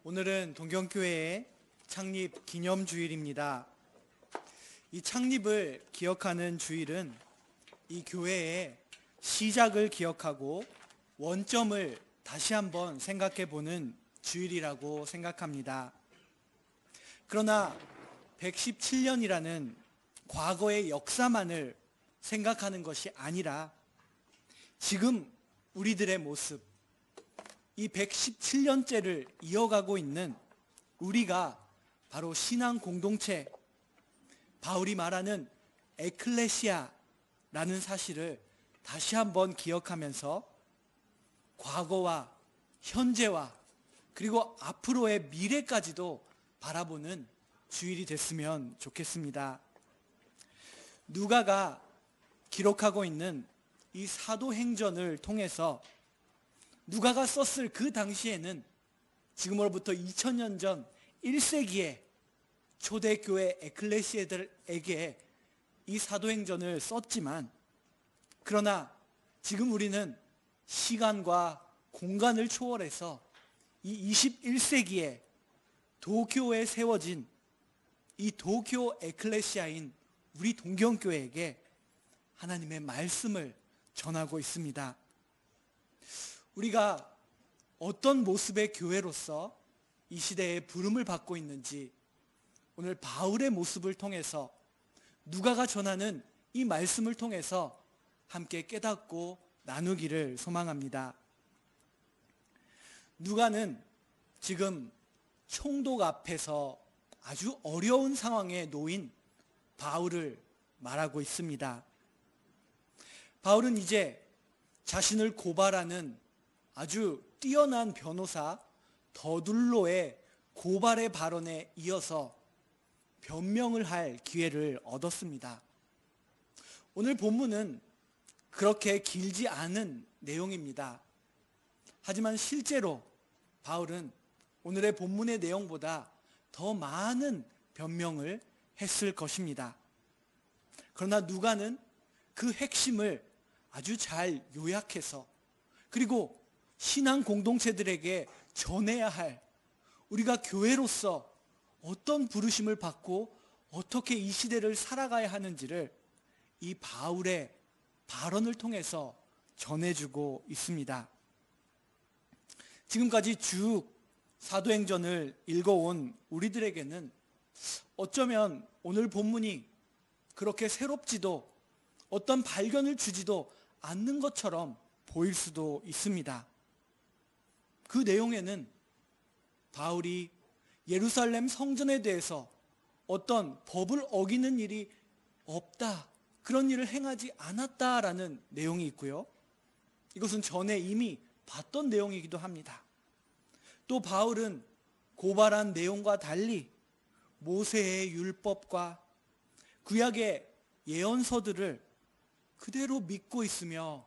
오늘은 동경교회의 창립 기념주일입니다. 이 창립을 기억하는 주일은 이 교회의 시작을 기억하고 원점을 다시 한번 생각해 보는 주일이라고 생각합니다. 그러나 117년이라는 과거의 역사만을 생각하는 것이 아니라 지금 우리들의 모습, 이 117년째를 이어가고 있는 우리가 바로 신앙 공동체, 바울이 말하는 에클레시아라는 사실을 다시 한번 기억하면서 과거와 현재와 그리고 앞으로의 미래까지도 바라보는 주일이 됐으면 좋겠습니다. 누가가 기록하고 있는 이 사도행전을 통해서 누가가 썼을 그 당시에는 지금으로부터 2000년 전 1세기에 초대교회 에클레시아들에게 이 사도행전을 썼지만, 그러나 지금 우리는 시간과 공간을 초월해서 이 21세기에 도쿄에 세워진 이 도쿄 에클레시아인 우리 동경교회에게 하나님의 말씀을 전하고 있습니다. 우리가 어떤 모습의 교회로서 이 시대에 부름을 받고 있는지 오늘 바울의 모습을 통해서, 누가가 전하는 이 말씀을 통해서 함께 깨닫고 나누기를 소망합니다. 누가는 지금 총독 앞에서 아주 어려운 상황에 놓인 바울을 말하고 있습니다. 바울은 이제 자신을 고발하는 아주 뛰어난 변호사 더둘로의 고발의 발언에 이어서 변명을 할 기회를 얻었습니다. 오늘 본문은 그렇게 길지 않은 내용입니다. 하지만 실제로 바울은 오늘의 본문의 내용보다 더 많은 변명을 했을 것입니다. 그러나 누가는 그 핵심을 아주 잘 요약해서, 그리고 신앙 공동체들에게 전해야 할, 우리가 교회로서 어떤 부르심을 받고 어떻게 이 시대를 살아가야 하는지를 이 바울의 발언을 통해서 전해주고 있습니다. 지금까지 쭉 사도행전을 읽어온 우리들에게는 어쩌면 오늘 본문이 그렇게 새롭지도 어떤 발견을 주지도 않는 것처럼 보일 수도 있습니다. 그 내용에는 바울이 예루살렘 성전에 대해서 어떤 법을 어기는 일이 없다, 그런 일을 행하지 않았다라는 내용이 있고요. 이것은 전에 이미 봤던 내용이기도 합니다. 또 바울은 고발한 내용과 달리 모세의 율법과 구약의 예언서들을 그대로 믿고 있으며,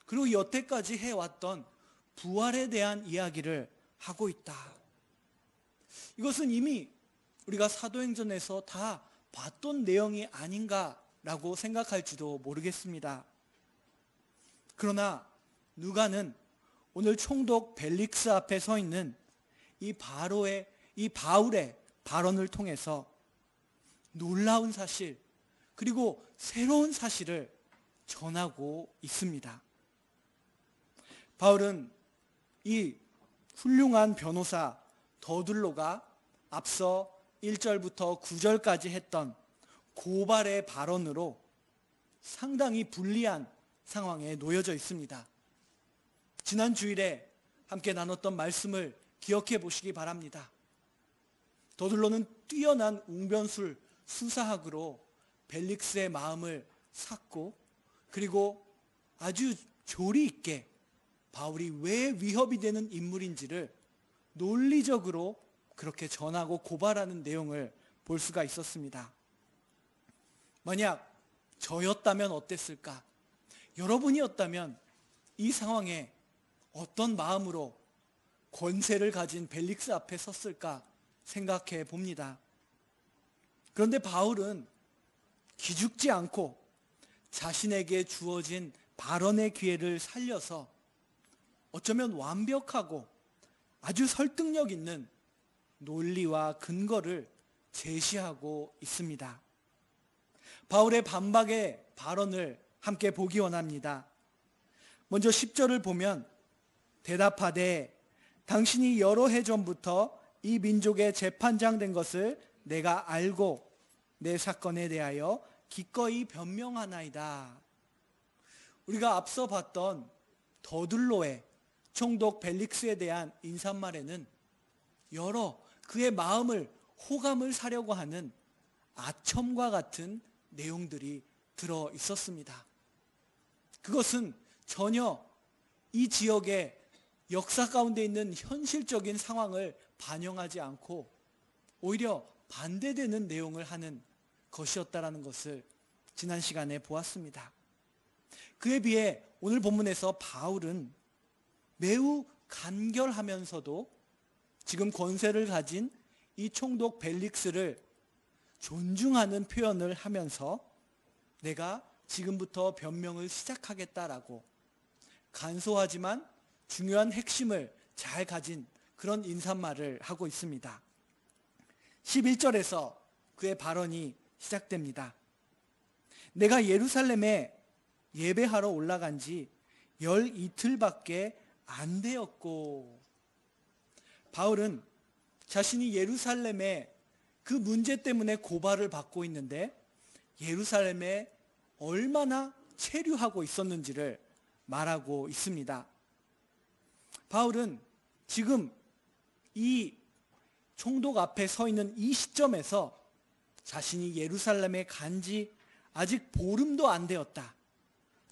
그리고 여태까지 해왔던 부활에 대한 이야기를 하고 있다. 이것은 이미 우리가 사도행전에서 다 봤던 내용이 아닌가라고 생각할지도 모르겠습니다. 그러나 누가는 오늘 총독 벨릭스 앞에 서 있는 이 바울의 발언을 통해서 놀라운 사실, 그리고 새로운 사실을 전하고 있습니다. 바울은 이 훌륭한 변호사 더둘로가 앞서 1절부터 9절까지 했던 고발의 발언으로 상당히 불리한 상황에 놓여져 있습니다. 지난 주일에 함께 나눴던 말씀을 기억해 보시기 바랍니다. 더둘로는 뛰어난 웅변술 수사학으로 벨릭스의 마음을 샀고, 그리고 아주 조리 있게 바울이 왜 위협이 되는 인물인지를 논리적으로 그렇게 전하고 고발하는 내용을 볼 수가 있었습니다. 만약 저였다면 어땠을까? 여러분이었다면 이 상황에 어떤 마음으로 권세를 가진 벨릭스 앞에 섰을까 생각해 봅니다. 그런데 바울은 기죽지 않고 자신에게 주어진 발언의 기회를 살려서 어쩌면 완벽하고 아주 설득력 있는 논리와 근거를 제시하고 있습니다. 바울의 반박의 발언을 함께 보기 원합니다. 먼저 10절을 보면 대답하되 당신이 여러 해 전부터 이 민족의 재판장 된 것을 내가 알고 내 사건에 대하여 기꺼이 변명하나이다. 우리가 앞서 봤던 더둘로의 총독 벨릭스에 대한 인사말에는 여러 그의 마음을 호감을 사려고 하는 아첨과 같은 내용들이 들어 있었습니다. 그것은 전혀 이 지역의 역사 가운데 있는 현실적인 상황을 반영하지 않고 오히려 반대되는 내용을 하는 것이었다라는 것을 지난 시간에 보았습니다. 그에 비해 오늘 본문에서 바울은 매우 간결하면서도 지금 권세를 가진 이 총독 벨릭스를 존중하는 표현을 하면서 내가 지금부터 변명을 시작하겠다라고 간소하지만 중요한 핵심을 잘 가진 그런 인사말을 하고 있습니다. 11절에서 그의 발언이 시작됩니다. 내가 예루살렘에 예배하러 올라간 지 12일밖에 안 되었고, 바울은 자신이 예루살렘에 그 문제 때문에 고발을 받고 있는데 예루살렘에 얼마나 체류하고 있었는지를 말하고 있습니다. 바울은 지금 이 총독 앞에 서 있는 이 시점에서 자신이 예루살렘에 간 지 아직 보름도 안 되었다.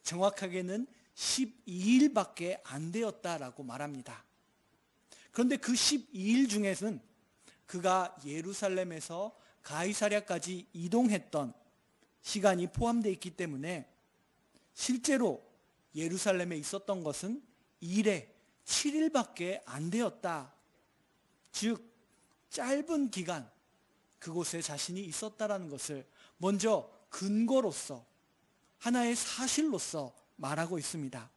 정확하게는 12일밖에 안 되었다라고 말합니다. 그런데 그 12일 중에는 그가 예루살렘에서 가이사랴까지 이동했던 시간이 포함되어 있기 때문에 실제로 예루살렘에 있었던 것은 일에 7일밖에 안 되었다. 즉 짧은 기간 그곳에 자신이 있었다라는 것을 먼저 근거로서 하나의 사실로서 말하고 있습니다.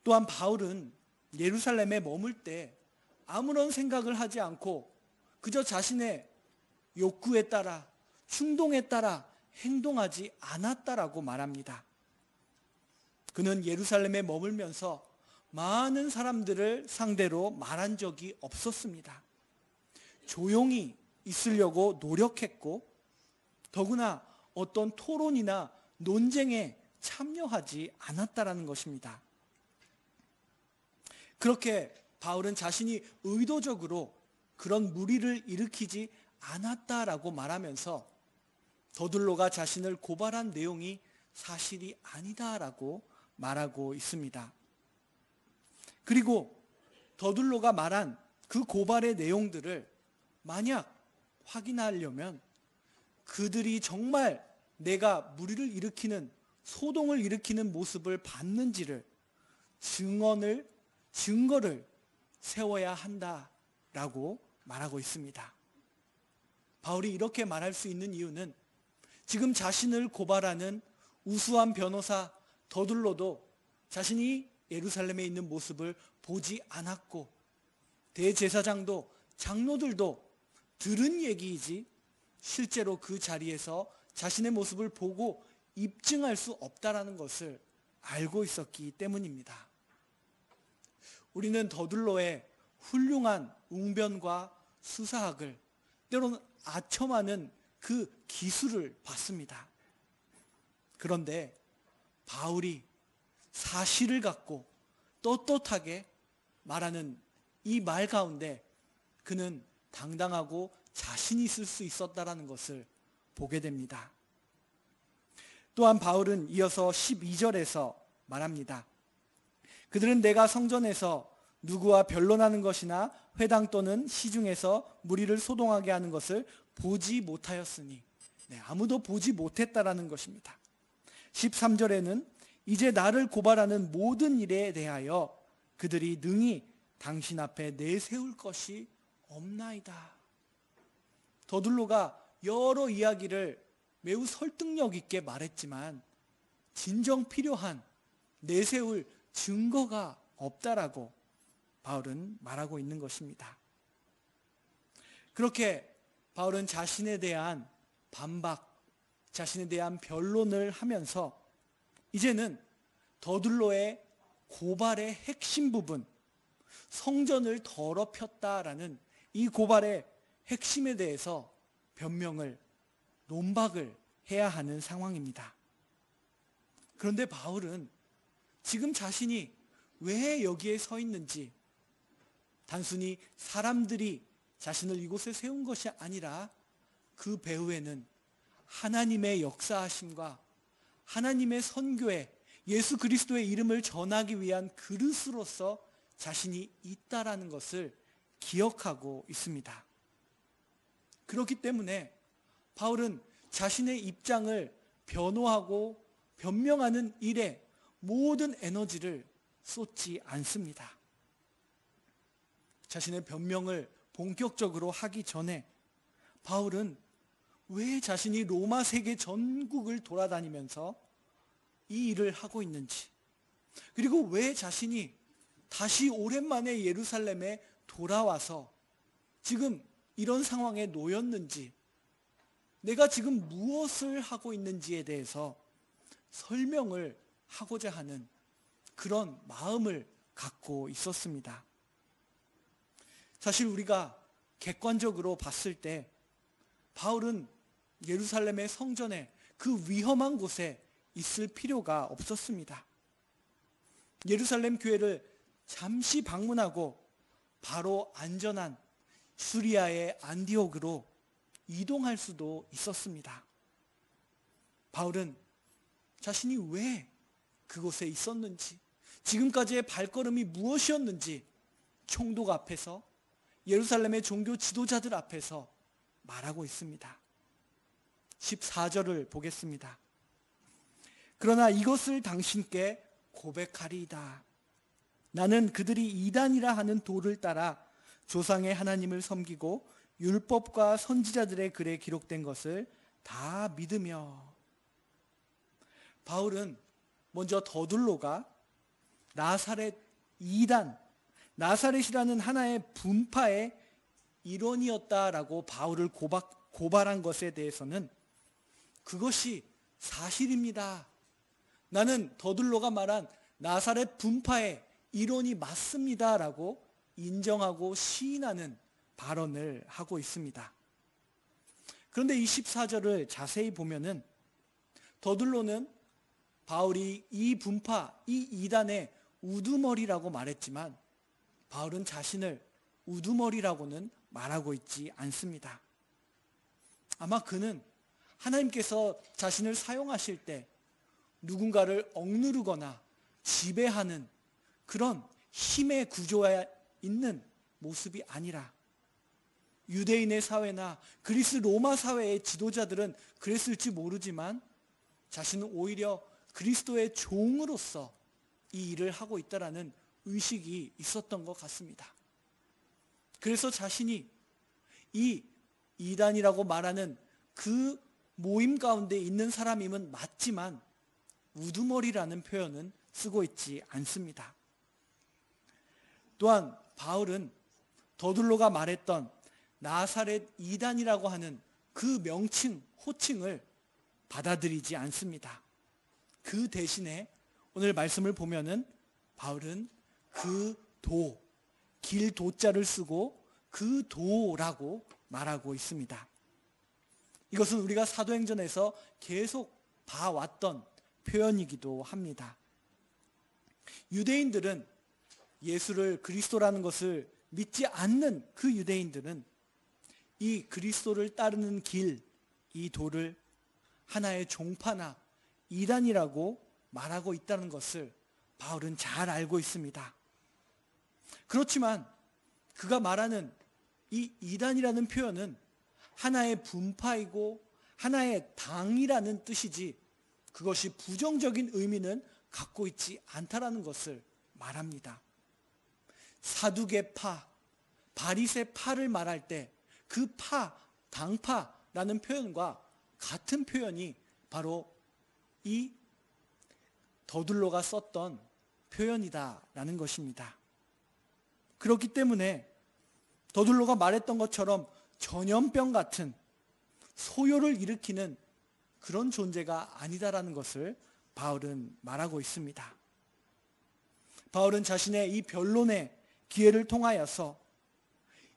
또한 바울은 예루살렘에 머물 때 아무런 생각을 하지 않고 그저 자신의 욕구에 따라 충동에 따라 행동하지 않았다라고 말합니다. 그는 예루살렘에 머물면서 많은 사람들을 상대로 말한 적이 없었습니다. 조용히 있으려고 노력했고 더구나 어떤 토론이나 논쟁에 참여하지 않았다라는 것입니다. 그렇게 바울은 자신이 의도적으로 그런 무리를 일으키지 않았다라고 말하면서 더둘로가 자신을 고발한 내용이 사실이 아니다라고 말하고 있습니다. 그리고 더둘로가 말한 그 고발의 내용들을 만약 확인하려면 그들이 정말 내가 무리를 일으키는 소동을 일으키는 모습을 봤는지를 증거를 세워야 한다라고 말하고 있습니다. 바울이 이렇게 말할 수 있는 이유는 지금 자신을 고발하는 우수한 변호사 더둘로도 자신이 예루살렘에 있는 모습을 보지 않았고 대제사장도 장로들도 들은 얘기이지 실제로 그 자리에서 자신의 모습을 보고 입증할 수 없다라는 것을 알고 있었기 때문입니다. 우리는 더둘로의 훌륭한 웅변과 수사학을 때로는 아첨하는 그 기술을 봤습니다. 그런데 바울이 사실을 갖고 떳떳하게 말하는 이 말 가운데 그는 당당하고 자신 있을 수 있었다라는 것을 보게 됩니다. 또한 바울은 이어서 12절에서 말합니다. 그들은 내가 성전에서 누구와 변론하는 것이나 회당 또는 시중에서 무리를 소동하게 하는 것을 보지 못하였으니, 아무도 보지 못했다라는 것입니다. 13절에는 이제 나를 고발하는 모든 일에 대하여 그들이 능히 당신 앞에 내세울 것이 없나이다. 더둘로가 여러 이야기를 매우 설득력 있게 말했지만 진정 필요한 내세울 증거가 없다라고 바울은 말하고 있는 것입니다. 그렇게 바울은 자신에 대한 반박, 자신에 대한 변론을 하면서 이제는 더둘로의 고발의 핵심 부분, 성전을 더럽혔다라는 이 고발의 핵심에 대해서 변명을, 논박을 해야 하는 상황입니다. 그런데 바울은 지금 자신이 왜 여기에 서 있는지, 단순히 사람들이 자신을 이곳에 세운 것이 아니라 그 배후에는 하나님의 역사하심과 하나님의 선교에 예수 그리스도의 이름을 전하기 위한 그릇으로서 자신이 있다라는 것을 기억하고 있습니다. 그렇기 때문에 바울은 자신의 입장을 변호하고 변명하는 일에 모든 에너지를 쏟지 않습니다. 자신의 변명을 본격적으로 하기 전에 바울은 왜 자신이 로마 세계 전국을 돌아다니면서 이 일을 하고 있는지, 그리고 왜 자신이 다시 오랜만에 예루살렘에 돌아와서 지금 이런 상황에 놓였는지, 내가 지금 무엇을 하고 있는지에 대해서 설명을 하고자 하는 그런 마음을 갖고 있었습니다. 사실 우리가 객관적으로 봤을 때 바울은 예루살렘의 성전에, 그 위험한 곳에 있을 필요가 없었습니다. 예루살렘 교회를 잠시 방문하고 바로 안전한 수리아의 안디옥으로 이동할 수도 있었습니다. 바울은 자신이 왜 그곳에 있었는지, 지금까지의 발걸음이 무엇이었는지 총독 앞에서, 예루살렘의 종교 지도자들 앞에서 말하고 있습니다. 14절을 보겠습니다. 그러나 이것을 당신께 고백하리이다. 나는 그들이 이단이라 하는 도를 따라 조상의 하나님을 섬기고 율법과 선지자들의 글에 기록된 것을 다 믿으며. 바울은 먼저 더둘로가 나사렛 이단, 나사렛이라는 하나의 분파의 일원이었다라고 바울을 고발한 것에 대해서는 그것이 사실입니다. 나는 더둘로가 말한 나사렛 분파의 일원이 맞습니다 라고 인정하고 시인하는 발언을 하고 있습니다. 그런데 이 14절을 자세히 보면은 더둘로는 바울이 이 분파, 이 이단의 우두머리라고 말했지만 바울은 자신을 우두머리라고는 말하고 있지 않습니다. 아마 그는 하나님께서 자신을 사용하실 때 누군가를 억누르거나 지배하는 그런 힘의 구조에 있는 모습이 아니라, 유대인의 사회나 그리스 로마 사회의 지도자들은 그랬을지 모르지만 자신은 오히려 그리스도의 종으로서 이 일을 하고 있다라는 의식이 있었던 것 같습니다. 그래서 자신이 이 이단이라고 말하는 그 모임 가운데 있는 사람임은 맞지만 우두머리라는 표현은 쓰고 있지 않습니다. 또한 바울은 더둘로가 말했던 나사렛 이단이라고 하는 그 명칭, 호칭을 받아들이지 않습니다. 그 대신에 오늘 말씀을 보면은 바울은 그 도, 길 도자를 쓰고 그 도라고 말하고 있습니다. 이것은 우리가 사도행전에서 계속 봐왔던 표현이기도 합니다. 유대인들은 예수를 그리스도라는 것을 믿지 않는 그 유대인들은 이 그리스도를 따르는 길, 이 도를 하나의 종파나 이단이라고 말하고 있다는 것을 바울은 잘 알고 있습니다. 그렇지만 그가 말하는 이 이단이라는 표현은 하나의 분파이고 하나의 당이라는 뜻이지 그것이 부정적인 의미는 갖고 있지 않다라는 것을 말합니다. 사두개파, 바리새파를 말할 때 그 파, 당파라는 표현과 같은 표현이 바로 이 더둘로가 썼던 표현이다라는 것입니다. 그렇기 때문에 더둘로가 말했던 것처럼 전염병 같은 소요를 일으키는 그런 존재가 아니다라는 것을 바울은 말하고 있습니다. 바울은 자신의 이 변론의 기회를 통하여서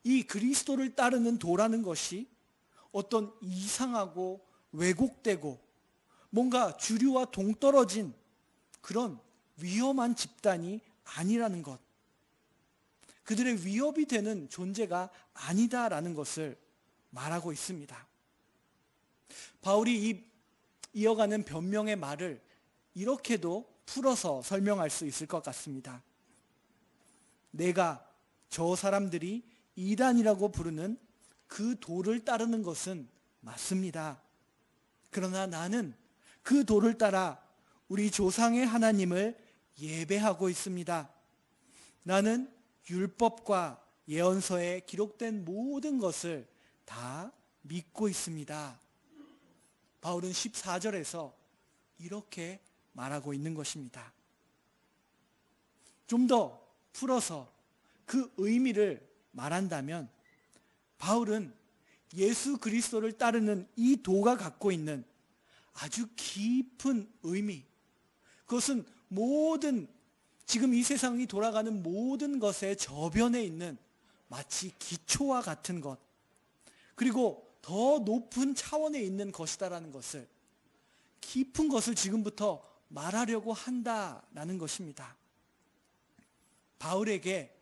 이 그리스도를 따르는 도라는 것이 어떤 이상하고 왜곡되고 뭔가 주류와 동떨어진 그런 위험한 집단이 아니라는 것, 그들의 위협이 되는 존재가 아니다라는 것을 말하고 있습니다. 바울이 이어가는 변명의 말을 이렇게도 풀어서 설명할 수 있을 것 같습니다. 내가 저 사람들이 이단이라고 부르는 그 도를 따르는 것은 맞습니다. 그러나 나는 그 도를 따라 우리 조상의 하나님을 예배하고 있습니다. 나는 율법과 예언서에 기록된 모든 것을 다 믿고 있습니다. 바울은 14절에서 이렇게 말하고 있는 것입니다. 좀 더 풀어서 그 의미를 말한다면 바울은 예수 그리스도를 따르는 이 도가 갖고 있는 아주 깊은 의미, 그것은 모든 지금 이 세상이 돌아가는 모든 것의 저변에 있는 마치 기초와 같은 것, 그리고 더 높은 차원에 있는 것이다라는 것을, 깊은 것을 지금부터 말하려고 한다라는 것입니다. 바울에게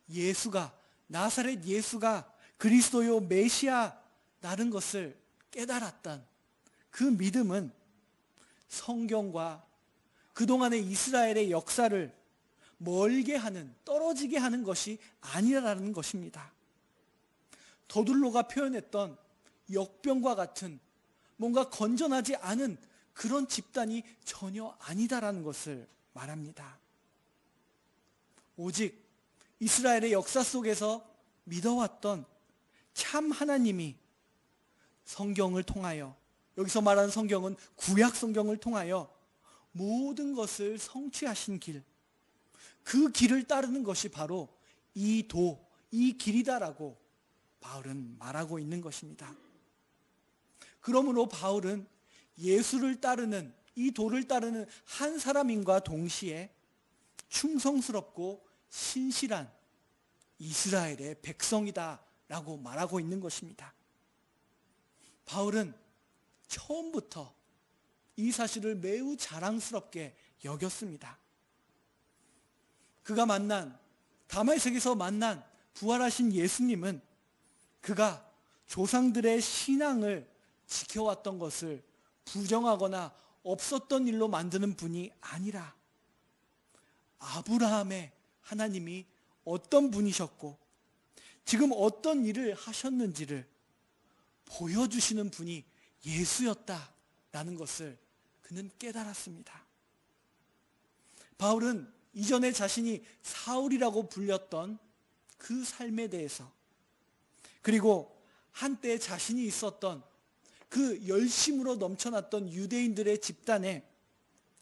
예수가, 나사렛 예수가 그리스도요 메시아라는 것을 깨달았던 그 믿음은 성경과 그동안의 이스라엘의 역사를 멀게 하는, 떨어지게 하는 것이 아니라는 것입니다. 더둘로가 표현했던 역병과 같은 뭔가 건전하지 않은 그런 집단이 전혀 아니다라는 것을 말합니다. 오직 이스라엘의 역사 속에서 믿어왔던 참 하나님이 성경을 통하여, 여기서 말하는 성경은 구약 성경을 통하여 모든 것을 성취하신 길, 그 길을 따르는 것이 바로 이 도, 이 길이다라고 바울은 말하고 있는 것입니다. 그러므로 바울은 예수를 따르는, 이 도를 따르는 한 사람인과 동시에 충성스럽고 신실한 이스라엘의 백성이다라고 말하고 있는 것입니다. 바울은 처음부터 이 사실을 매우 자랑스럽게 여겼습니다. 그가 만난, 다메섹에서 만난 부활하신 예수님은 그가 조상들의 신앙을 지켜왔던 것을 부정하거나 없었던 일로 만드는 분이 아니라 아브라함의 하나님이 어떤 분이셨고 지금 어떤 일을 하셨는지를 보여주시는 분이 예수였다라는 것을 그는 깨달았습니다. 바울은 이전에 자신이 사울이라고 불렸던 그 삶에 대해서, 그리고 한때 자신이 있었던 그 열심으로 넘쳐났던 유대인들의 집단에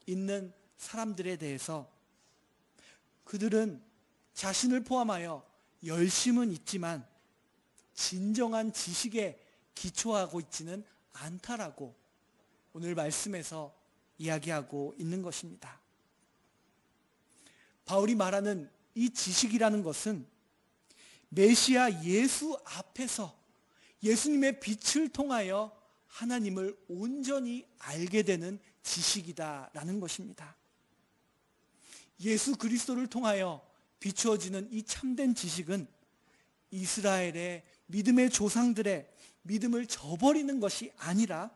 있는 사람들에 대해서, 그들은 자신을 포함하여 열심은 있지만 진정한 지식에 기초하고 있지는 않다라고 오늘 말씀에서 이야기하고 있는 것입니다. 바울이 말하는 이 지식이라는 것은 메시아 예수 앞에서 예수님의 빛을 통하여 하나님을 온전히 알게 되는 지식이다라는 것입니다. 예수 그리스도를 통하여 비추어지는 이 참된 지식은 이스라엘의 믿음의 조상들의 믿음을 저버리는 것이 아니라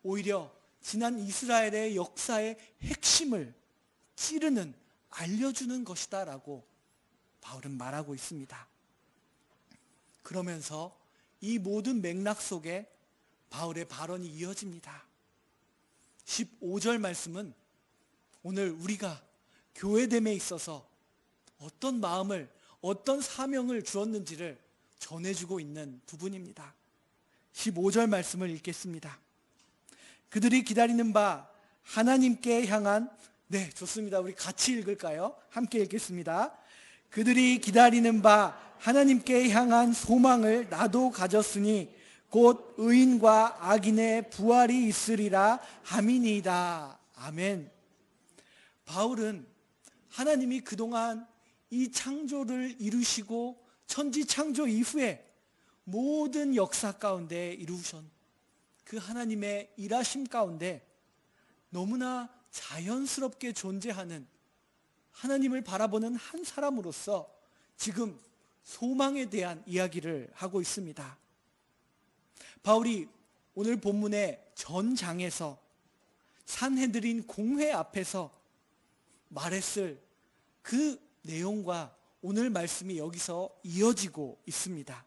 오히려 지난 이스라엘의 역사의 핵심을 찌르는, 알려주는 것이다라고 바울은 말하고 있습니다. 그러면서 이 모든 맥락 속에 바울의 발언이 이어집니다. 15절 말씀은 오늘 우리가 교회됨에 있어서 어떤 마음을, 어떤 사명을 주었는지를 전해주고 있는 부분입니다. 15절 말씀을 읽겠습니다. 그들이 기다리는 바 하나님께 향한, 네, 좋습니다. 우리 같이 읽을까요? 함께 읽겠습니다. 그들이 기다리는 바 하나님께 향한 소망을 나도 가졌으니 곧 의인과 악인의 부활이 있으리라 함이니이다. 아멘. 바울은 하나님이 그동안 이 창조를 이루시고 천지 창조 이후에 모든 역사 가운데 이루신 그 하나님의 일하심 가운데 너무나 자연스럽게 존재하는 하나님을 바라보는 한 사람으로서 지금 소망에 대한 이야기를 하고 있습니다. 바울이 오늘 본문의 전 장에서 산헤드린 공회 앞에서 말했을 그 내용과 오늘 말씀이 여기서 이어지고 있습니다.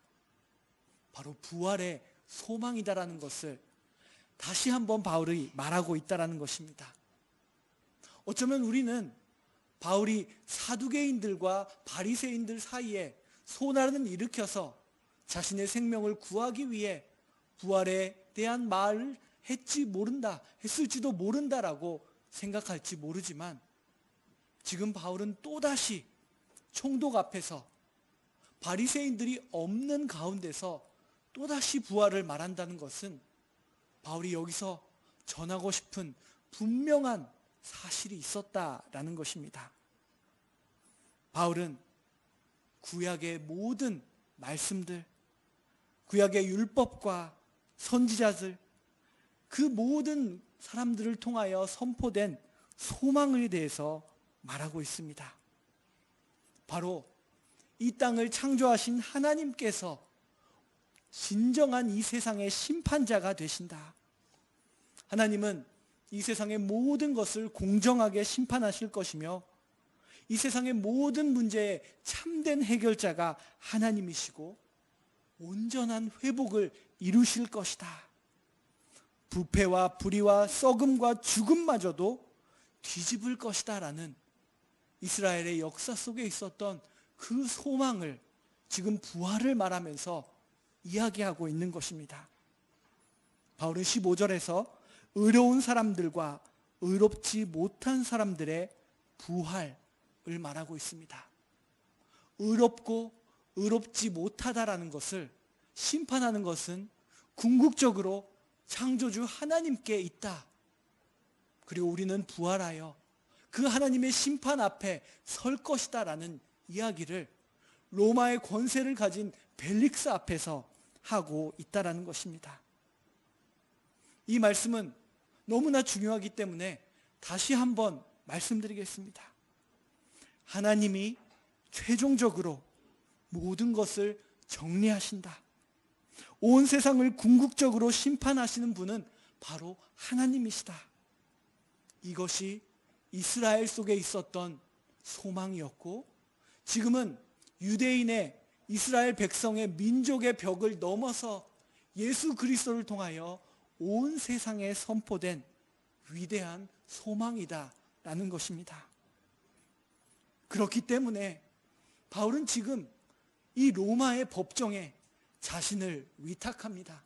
바로 부활의 소망이다라는 것을 다시 한번 바울이 말하고 있다라는 것입니다. 어쩌면 우리는 바울이 사두개인들과 바리새인들 사이에 소란을 일으켜서 자신의 생명을 구하기 위해 부활에 대한 말을 했을지도 모른다라고 생각할지 모르지만 지금 바울은 또다시 총독 앞에서 바리새인들이 없는 가운데서 또다시 부활을 말한다는 것은 바울이 여기서 전하고 싶은 분명한 사실이 있었다라는 것입니다. 바울은 구약의 모든 말씀들, 구약의 율법과 선지자들, 그 모든 사람들을 통하여 선포된 소망에 대해서 말하고 있습니다. 바로 이 땅을 창조하신 하나님께서 진정한 이 세상의 심판자가 되신다. 하나님은 이 세상의 모든 것을 공정하게 심판하실 것이며 이 세상의 모든 문제의 참된 해결자가 하나님이시고 온전한 회복을 이루실 것이다. 부패와 불의와 썩음과 죽음마저도 뒤집을 것이다 라는 이스라엘의 역사 속에 있었던 그 소망을 지금 부활을 말하면서 이야기하고 있는 것입니다. 바울은 15절에서 의로운 사람들과 의롭지 못한 사람들의 부활을 말하고 있습니다. 의롭고 의롭지 못하다라는 것을 심판하는 것은 궁극적으로 창조주 하나님께 있다. 그리고 우리는 부활하여 그 하나님의 심판 앞에 설 것이다 라는 이야기를 로마의 권세를 가진 벨릭스 앞에서 하고 있다라는 것입니다. 이 말씀은 너무나 중요하기 때문에 다시 한번 말씀드리겠습니다. 하나님이 최종적으로 모든 것을 정리하신다. 온 세상을 궁극적으로 심판하시는 분은 바로 하나님이시다. 이것이 이스라엘 속에 있었던 소망이었고 지금은 유대인의 이스라엘 백성의 민족의 벽을 넘어서 예수 그리스도를 통하여 온 세상에 선포된 위대한 소망이다라는 것입니다. 그렇기 때문에 바울은 지금 이 로마의 법정에 자신을 위탁합니다.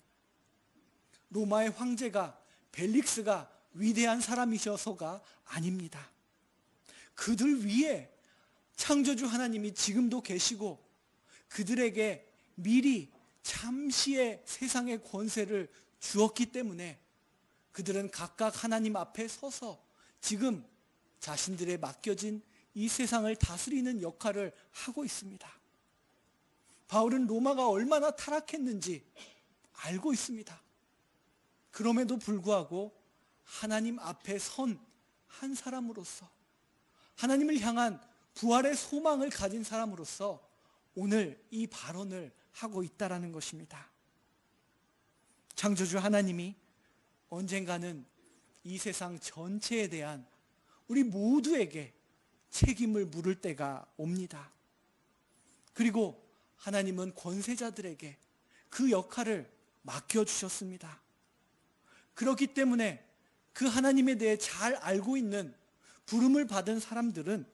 로마의 황제가 벨릭스가 위대한 사람이셔서가 아닙니다. 그들 위에 창조주 하나님이 지금도 계시고 그들에게 미리 잠시의 세상의 권세를 주었기 때문에 그들은 각각 하나님 앞에 서서 지금 자신들의 맡겨진 이 세상을 다스리는 역할을 하고 있습니다. 바울은 로마가 얼마나 타락했는지 알고 있습니다. 그럼에도 불구하고 하나님 앞에 선 한 사람으로서 하나님을 향한 부활의 소망을 가진 사람으로서 오늘 이 발언을 하고 있다라는 것입니다. 창조주 하나님이 언젠가는 이 세상 전체에 대한 우리 모두에게 책임을 물을 때가 옵니다. 그리고 하나님은 권세자들에게 그 역할을 맡겨주셨습니다. 그렇기 때문에 그 하나님에 대해 잘 알고 있는 부름을 받은 사람들은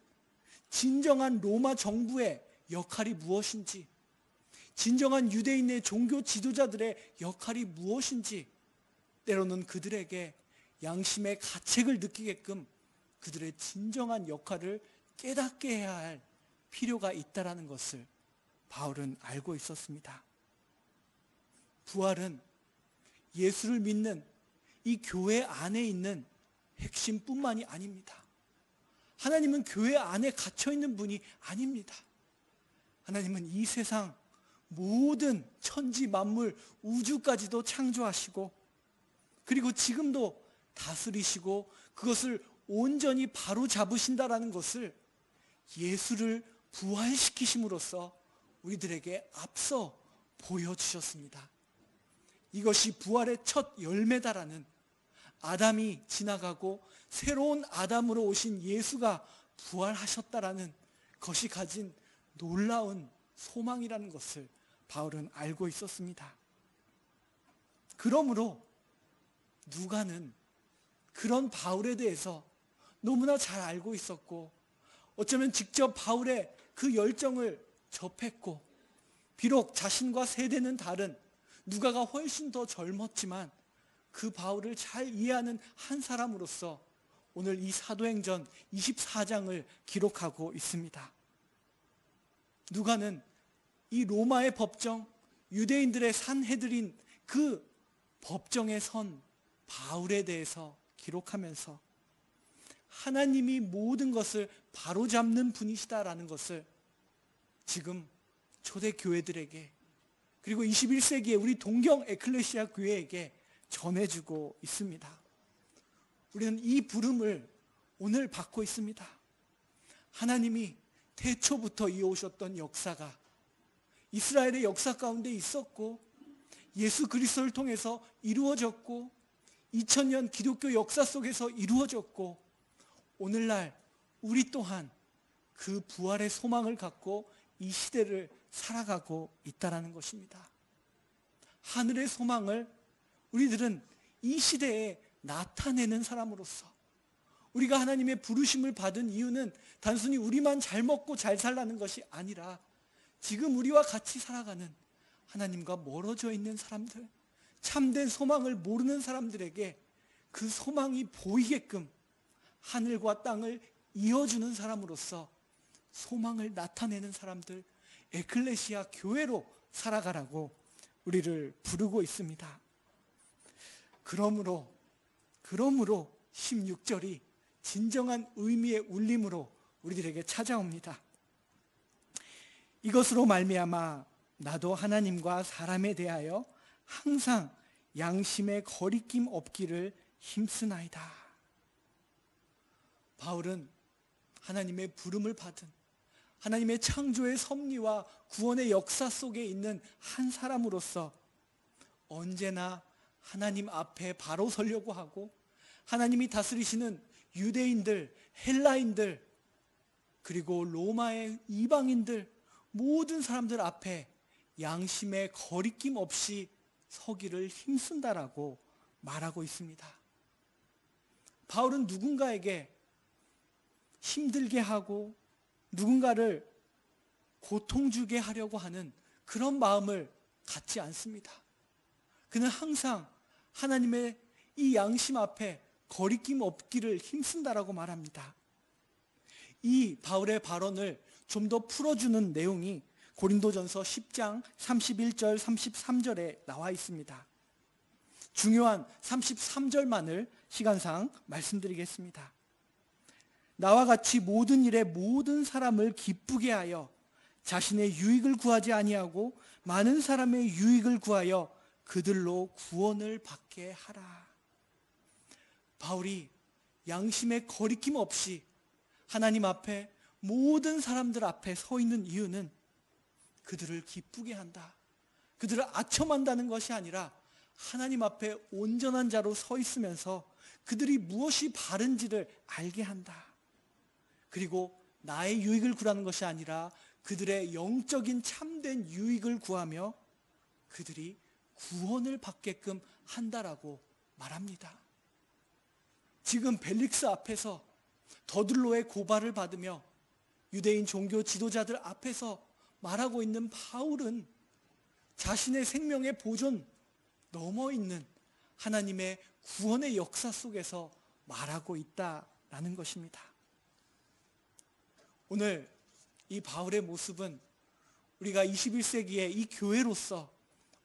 진정한 로마 정부의 역할이 무엇인지, 진정한 유대인의 종교 지도자들의 역할이 무엇인지, 때로는 그들에게 양심의 가책을 느끼게끔 그들의 진정한 역할을 깨닫게 해야 할 필요가 있다라는 것을 바울은 알고 있었습니다. 부활은 예수를 믿는 이 교회 안에 있는 핵심뿐만이 아닙니다. 하나님은 교회 안에 갇혀 있는 분이 아닙니다. 하나님은 이 세상 모든 천지 만물 우주까지도 창조하시고, 그리고 지금도 다스리시고 그것을 온전히 바로 잡으신다라는 것을 예수를 부활시키심으로써 우리들에게 앞서 보여주셨습니다. 이것이 부활의 첫 열매다라는, 아담이 지나가고 새로운 아담으로 오신 예수가 부활하셨다라는 것이 가진 놀라운 소망이라는 것을 바울은 알고 있었습니다. 그러므로 누가는 그런 바울에 대해서 너무나 잘 알고 있었고, 어쩌면 직접 바울의 그 열정을 접했고, 비록 자신과 세대는 다른 누가가 훨씬 더 젊었지만 그 바울을 잘 이해하는 한 사람으로서 오늘 이 사도행전 24장을 기록하고 있습니다. 누가는 이 로마의 법정, 유대인들의 산헤드린 그 법정에 선 바울에 대해서 기록하면서 하나님이 모든 것을 바로잡는 분이시다라는 것을 지금 초대교회들에게, 그리고 21세기에 우리 동경 에클레시아 교회에게 전해주고 있습니다. 우리는 이 부름을 오늘 받고 있습니다. 하나님이 태초부터 이어오셨던 역사가 이스라엘의 역사 가운데 있었고, 예수 그리스도를 통해서 이루어졌고, 2000년 기독교 역사 속에서 이루어졌고, 오늘날 우리 또한 그 부활의 소망을 갖고 이 시대를 살아가고 있다는 것입니다. 하늘의 소망을 우리들은 이 시대에 나타내는 사람으로서, 우리가 하나님의 부르심을 받은 이유는 단순히 우리만 잘 먹고 잘 살라는 것이 아니라 지금 우리와 같이 살아가는 하나님과 멀어져 있는 사람들, 참된 소망을 모르는 사람들에게 그 소망이 보이게끔 하늘과 땅을 이어주는 사람으로서 소망을 나타내는 사람들, 에클레시아 교회로 살아가라고 우리를 부르고 있습니다. 그러므로 16절이 진정한 의미의 울림으로 우리들에게 찾아옵니다. 이것으로 말미암아 나도 하나님과 사람에 대하여 항상 양심의 거리낌 없기를 힘쓰나이다. 바울은 하나님의 부름을 받은, 하나님의 창조의 섭리와 구원의 역사 속에 있는 한 사람으로서 언제나 하나님 앞에 바로 서려고 하고, 하나님이 다스리시는 유대인들, 헬라인들, 그리고 로마의 이방인들, 모든 사람들 앞에 양심의 거리낌 없이 서기를 힘쓴다라고 말하고 있습니다. 바울은 누군가에게 힘들게 하고 누군가를 고통 주게 하려고 하는 그런 마음을 갖지 않습니다. 그는 항상 하나님의 이 양심 앞에 거리낌 없기를 힘쓴다라고 말합니다. 이 바울의 발언을 좀 더 풀어주는 내용이 고린도전서 10장 31절 33절에 나와 있습니다. 중요한 33절만을 시간상 말씀드리겠습니다. 나와 같이 모든 일에 모든 사람을 기쁘게 하여 자신의 유익을 구하지 아니하고 많은 사람의 유익을 구하여 그들로 구원을 받게 하라. 바울이 양심의 거리낌 없이 하나님 앞에, 모든 사람들 앞에 서 있는 이유는 그들을 기쁘게 한다, 그들을 아첨한다는 것이 아니라 하나님 앞에 온전한 자로 서 있으면서 그들이 무엇이 바른지를 알게 한다. 그리고 나의 유익을 구하는 것이 아니라 그들의 영적인 참된 유익을 구하며 그들이 구원을 받게끔 한다라고 말합니다. 지금 벨릭스 앞에서 더들로의 고발을 받으며 유대인 종교 지도자들 앞에서 말하고 있는 바울은 자신의 생명의 보존 넘어 있는 하나님의 구원의 역사 속에서 말하고 있다라는 것입니다. 오늘 이 바울의 모습은 우리가 21세기에 이 교회로서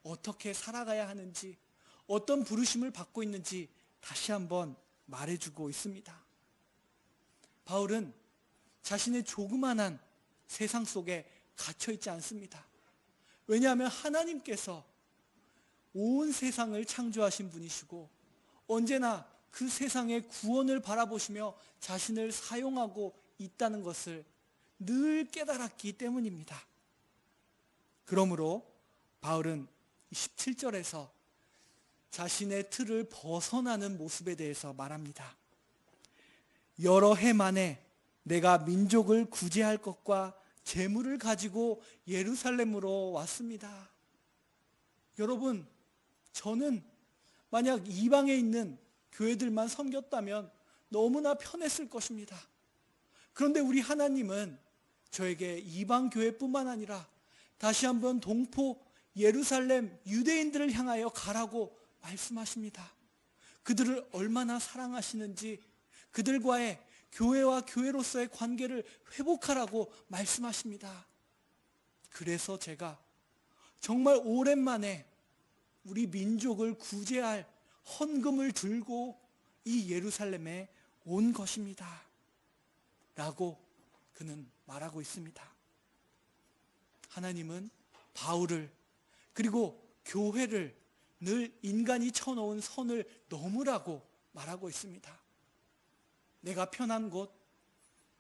어떻게 살아가야 하는지, 어떤 부르심을 받고 있는지 다시 한번 말해주고 있습니다. 바울은 자신의 조그만한 세상 속에 갇혀 있지 않습니다. 왜냐하면 하나님께서 온 세상을 창조하신 분이시고 언제나 그 세상의 구원을 바라보시며 자신을 사용하고 있다는 것을 늘 깨달았기 때문입니다. 그러므로 바울은 17절에서 자신의 틀을 벗어나는 모습에 대해서 말합니다. 여러 해 만에 내가 민족을 구제할 것과 재물을 가지고 예루살렘으로 왔습니다. 여러분, 저는 만약 이방에 있는 교회들만 섬겼다면 너무나 편했을 것입니다. 그런데 우리 하나님은 저에게 이방 교회뿐만 아니라 다시 한번 동포 예루살렘 유대인들을 향하여 가라고 말씀하십니다. 그들을 얼마나 사랑하시는지, 그들과의 교회와 교회로서의 관계를 회복하라고 말씀하십니다. 그래서 제가 정말 오랜만에 우리 민족을 구제할 헌금을 들고 이 예루살렘에 온 것입니다. 라고 그는 말하고 있습니다. 하나님은 바울을 그리고 교회를 늘 인간이 쳐놓은 선을 넘으라고 말하고 있습니다. 내가 편한 곳,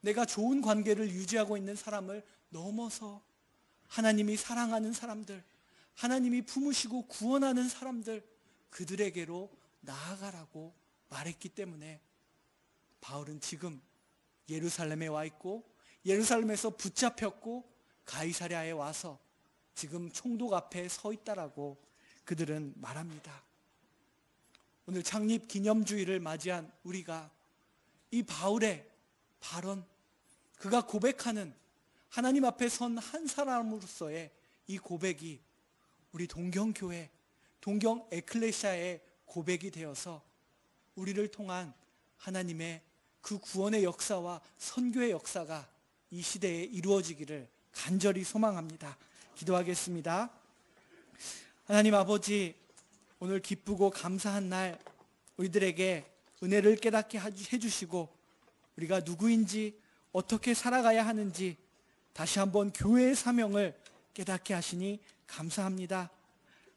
내가 좋은 관계를 유지하고 있는 사람을 넘어서 하나님이 사랑하는 사람들, 하나님이 품으시고 구원하는 사람들, 그들에게로 나아가라고 말했기 때문에 바울은 지금 예루살렘에 와 있고 예루살렘에서 붙잡혔고 가이사랴에 와서 지금 총독 앞에 서 있다라고 그들은 말합니다. 오늘 창립 기념주의를 맞이한 우리가 이 바울의 발언, 그가 고백하는 하나님 앞에 선 한 사람으로서의 이 고백이 우리 동경교회, 동경 에클레시아의 고백이 되어서 우리를 통한 하나님의 그 구원의 역사와 선교의 역사가 이 시대에 이루어지기를 간절히 소망합니다. 기도하겠습니다. 하나님 아버지, 오늘 기쁘고 감사한 날 우리들에게 은혜를 깨닫게 해주시고 우리가 누구인지 어떻게 살아가야 하는지 다시 한번 교회의 사명을 깨닫게 하시니 감사합니다.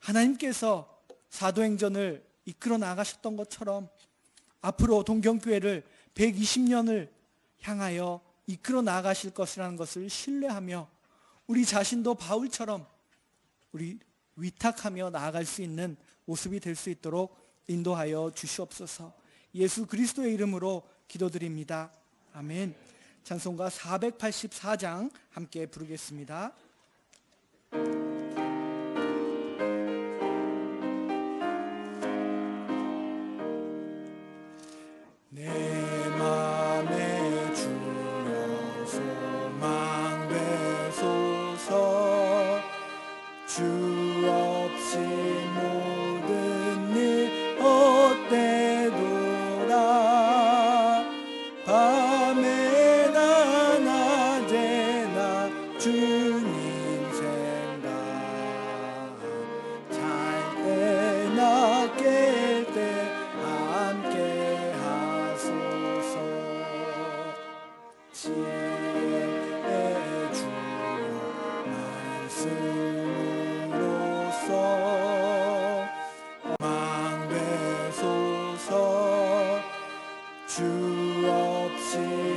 하나님께서 사도행전을 이끌어 나가셨던 것처럼 앞으로 동경교회를 120년을 향하여 이끌어 나가실 것이라는 것을 신뢰하며 우리 자신도 바울처럼 우리 위탁하며 나아갈 수 있는 모습이 될 수 있도록 인도하여 주시옵소서. 예수 그리스도의 이름으로 기도드립니다. 아멘. 찬송가 484장 함께 부르겠습니다. 내 맘에 주여 소망 되소서. 주 없이 모든 일 헛되도다. 밤에나 낮에나 주님 생각, 잘 때나 깰 때 함께 하소서. 지혜의 주여 말씀으로써 망되소서. 주 없이